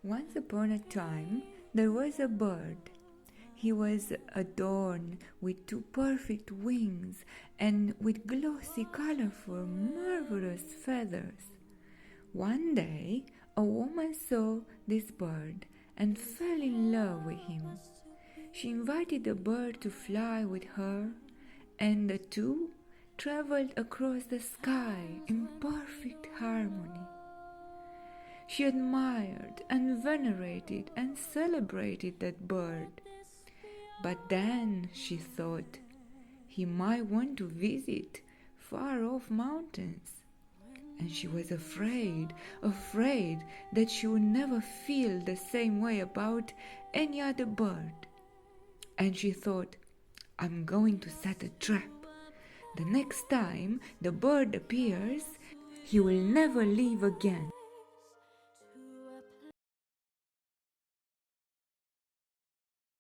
Once upon a time, there was a bird. He was adorned with two perfect wings and with glossy, colorful, marvelous feathers. One day, a woman saw this bird and fell in love with him. She invited the bird to fly with her, and the two traveled across the sky in perfect harmony. She admired and venerated and celebrated that bird. But then she thought he might want to visit far-off mountains. And she was afraid that she would never feel the same way about any other bird. And she thought, I'm going to set a trap. The next time the bird appears, he will never leave again.